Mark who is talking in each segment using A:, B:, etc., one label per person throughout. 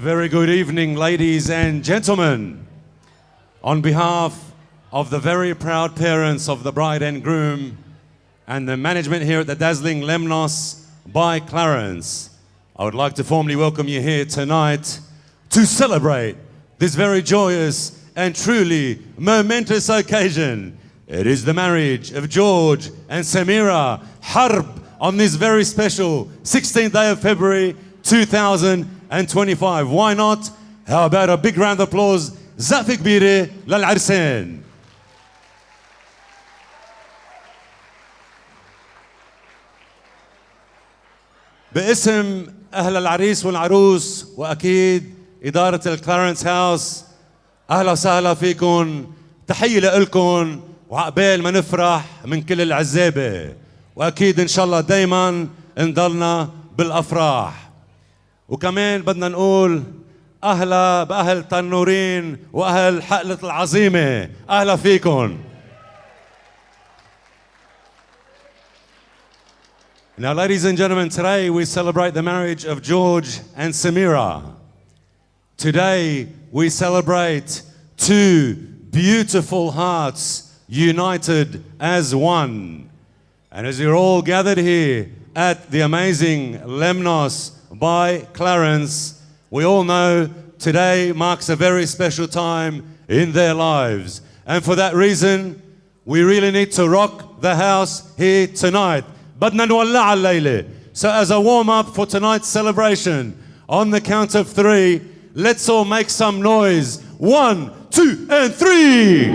A: very good evening, ladies and gentlemen. On behalf of the very proud parents of the bride and groom and the management here at the dazzling Lemnos by Clarence, I would like to formally welcome you here tonight to celebrate this very joyous and truly momentous occasion. It is the marriage of George and Samira Harb on this very special 16th day of February 2025. Why not? How about a big round of applause زقفة كبيرة للعرسان. باسم أهل العريس والعروس وأكيد إدارة الكلارنس هاوس، أهلا وسهلا فيكم، تحية لكم وعقبال ما نفرح من كل العزابة، وأكيد إن شاء الله دايما نضلنا بالأفراح. وكمان بدنا نقول أهلا بأهل تنورين وأهل حقلة العظيمة، أهلا فيكم. Now, ladies and gentlemen, today we celebrate the marriage of George and Samira. Today we celebrate two beautiful hearts united as one. And as you're all gathered here at the amazing Lemnos by Clarence, we all know today marks a very special time in their lives. And for that reason, we really need to rock the house here tonight. بدنا نولع الليلة. So as a warm-up for tonight's celebration, on the count of three, let's all make some noise. 1, 2, and 3.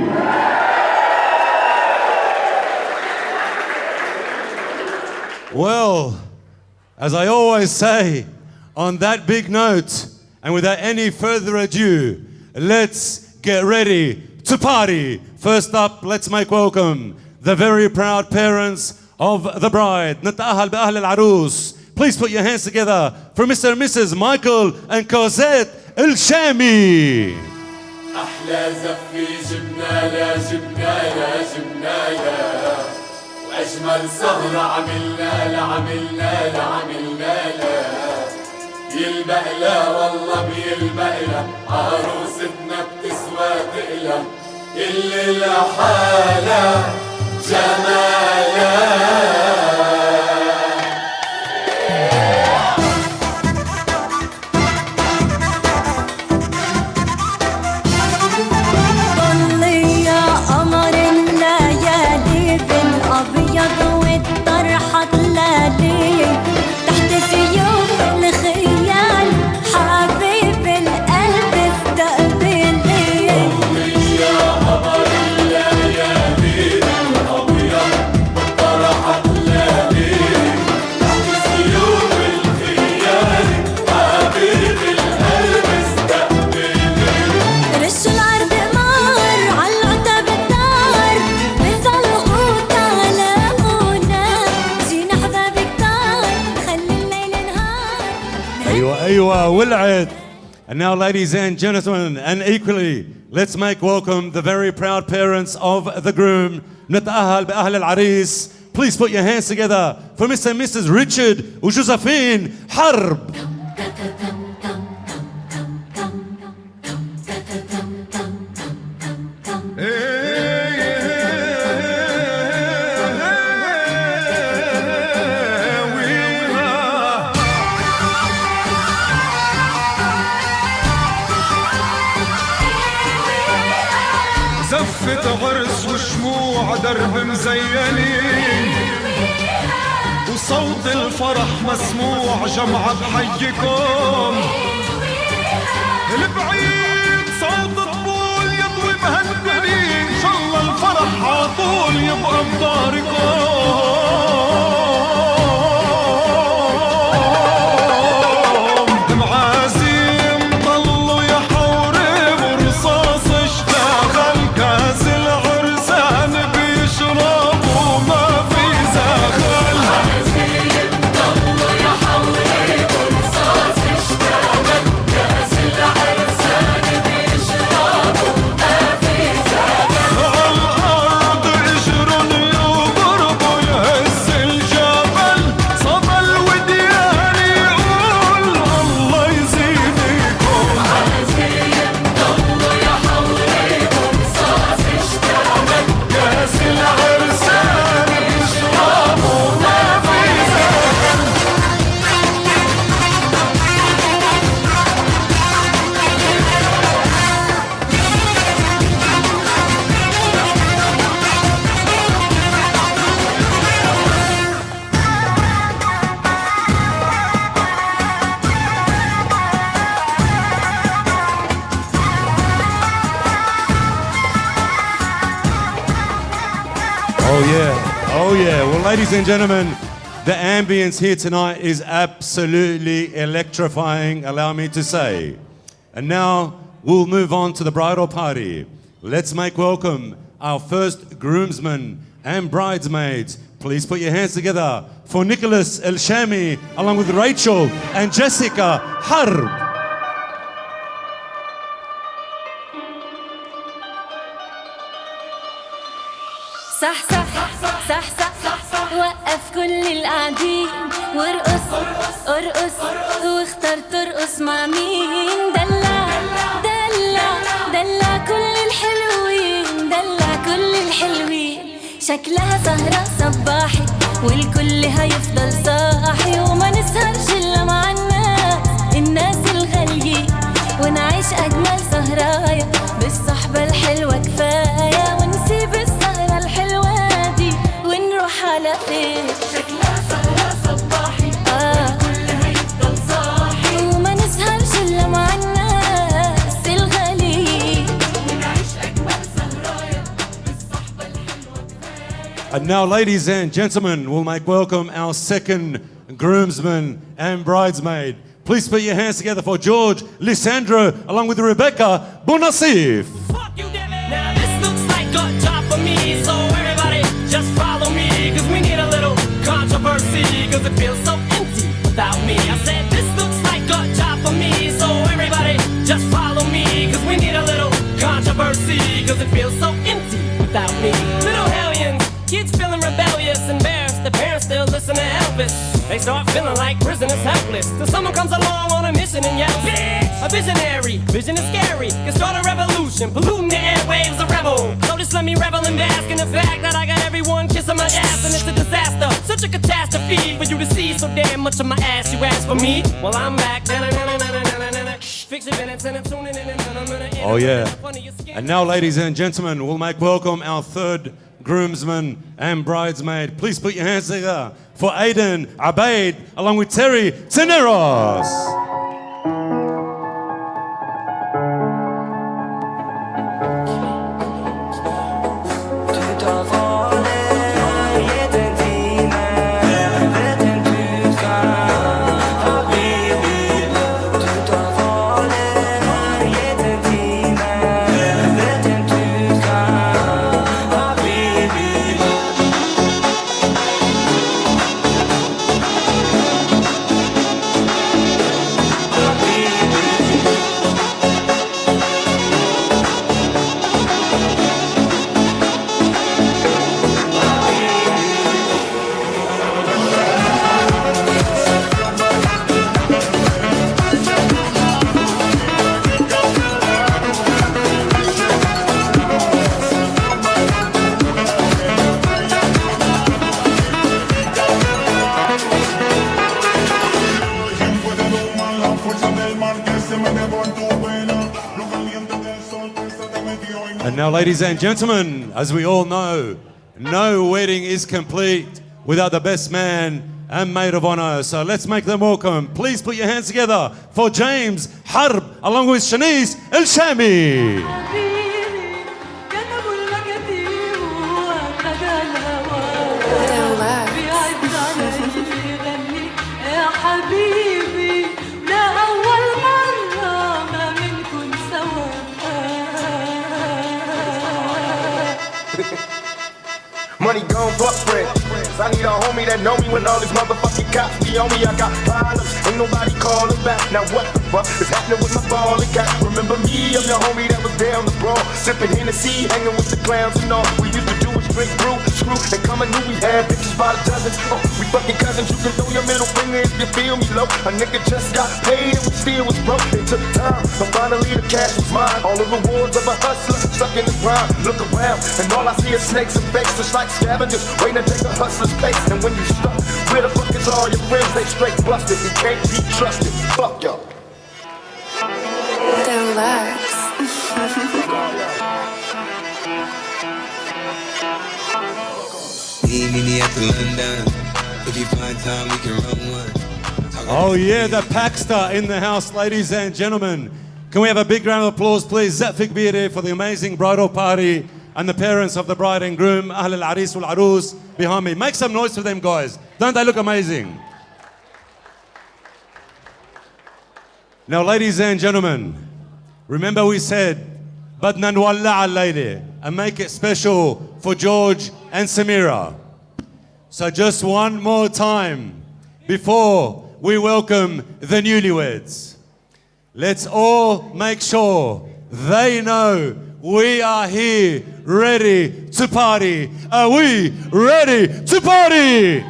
A: Well, as I always say, on that big note, and without any further ado, let's get ready to party. First up, let's make welcome the very proud parents of the bride. نتأهل بأهل العروس. Please put your hands together for Mr. and Mrs. Michael and Cosette الشامي.
B: أحلى زفي جبنا لا وأجمل سهرة عملنا لا يلبقلا والله بيلبقلا عروستنا بتسوى تقلا اللي لحالها جمالا.
A: ولعت. And now, ladies and gentlemen, and equally, let's make welcome the very proud parents of the groom. نتأهل بأهل العريس. Please put your hands together for Mr. and Mrs. Richard وجوزفين حرب.
C: زفة عرس وشموع درب مزينين وصوت الفرح مسموع جمعة بحيكم البعيد صوت طبول يضوي مهندلين إن شاء الله الفرح عطول يبقى بداركم.
A: Oh yeah. Well, ladies and gentlemen, the ambience here tonight is absolutely electrifying, allow me to say. And now we'll move on to the bridal party. Let's make welcome our first groomsmen and bridesmaids. Please put your hands together for Nicholas El Shami, along with Rachel and Jessica Harb.
D: صح صح صح صح صح وقف كل القاعدين وارقص ارقص واختار ترقص مع مين دلع دلع دلع كل الحلوين دلع كل الحلوين شكلها سهرة صباحي والكل هيفضل صاحي وما نسهرش إلا مع الناس الغاليين ونعيش أجمل سهرايا بالصحبة الحلوة كفاية ونسيب السهرة الحلوة دي ونروح على فين شكلها سهرة صباحي والكل هيفضل صاحي وما نسهرش إلا مع الناس الغاليين ونعيش أجمل سهرايا بالصحبة الحلوة كفاية.
A: And now, ladies and gentlemen, we'll make welcome our second groomsman and bridesmaid. Please put your hands together for George Lissandro, along with Rebecca Bounasif.
E: Fuck you, Devin. Now this looks like a job for me, so everybody just follow me, cause we need a little controversy, cause it feels so empty without me. I said this looks like a job for me, so everybody just follow me, cause we need a little controversy, cause it feels so empty without me. Little hellions, kids feeling rebellious, embarrassed, the parents still listen to Elvis. They start feeling like prisoners helpless, till someone comes along on a mission and yells, bitch! A visionary, vision is scary, can start a revolution, polluting the airwaves, a rebel. So just let me revel and bask in the fact that I got everyone kissing my ass, and it's a disaster, such a catastrophe for you to see so damn much of my ass. You ask for me, well I'm back.
A: Oh yeah. And now, ladies and gentlemen, we'll make welcome our third groomsman and bridesmaid. Please put your hands together for Aiden Abaid, along with Terry Teneros. And now, ladies and gentlemen, as we all know, no wedding is complete without the best man and maid of honor. So let's make them welcome. Please put your hands together for James Harb, along with Shanice El Shami.
F: Money gone, fuck friends. I need a homie that know me when all these motherfucking cops be on me. I got problems, ain't nobody calling back. Now what the fuck is happening with my ball and cat? Remember me, I'm your homie that was down the brawl, sipping Hennessy, hanging with the clowns and all. We used to do is drink brew, screw, and come and knew we had bitches by the dozen. We fucking cousins, you can throw your middle finger if you feel me low. A nigga just got paid and we still was broke. It took time, but finally the cash was mine. All the rewards of a hustler, stuck in the grind. Look around, and all I see is snakes and fakes, just like scavengers, waiting to take a hustler's place. And when you stuck, where the fuck is all your friends? They straight busted, you can't be trusted. Fuck y'all.
D: Relax.
G: Meet me at the London. If you find time, we can run one.
A: Oh yeah, the Paxter in the house, ladies and gentlemen. Can we have a big round of applause, please? Zafik Biri for the amazing bridal party. and the parents of the bride and groom, أهل العريس والعروس, behind me. Make some noise for them, guys. Don't they look amazing? Now, ladies and gentlemen, remember we said, بدنا نولع الليلة and make it special for George and Samira. So just one more time before we welcome the newlyweds. Let's all make sure they know we are here ready to party. Are we ready to party?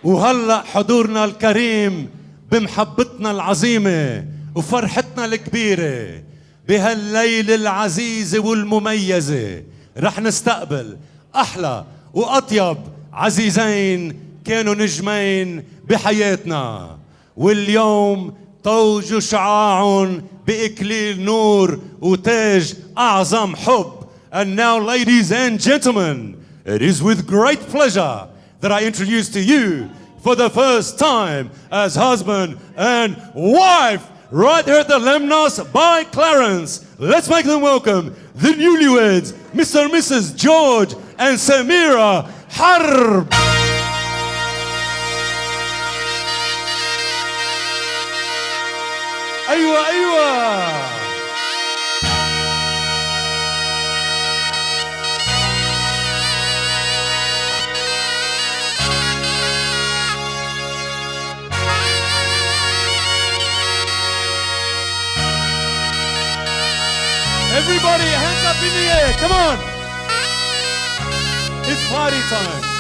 A: وهلأ حضورنا الكريم بمحبتنا العظيمة وفرحتنا الكبيرة بهالليلة العزيزة والمميزة رح نستقبل أحلى وأطيب عزيزين كانوا نجمين بحياتنا واليوم طوجوا شعاعهم بإكليل نور وتاج أعظم حب. And now, ladies and gentlemen, it is with great pleasure that I introduce to you for the first time as husband and wife right here at the Lemnos by Clarence. Let's make them welcome the newlyweds, Mr. and Mrs. George and Samira Harb. أيوة أيوة. Everybody, hands up in the air, come on. It's party time.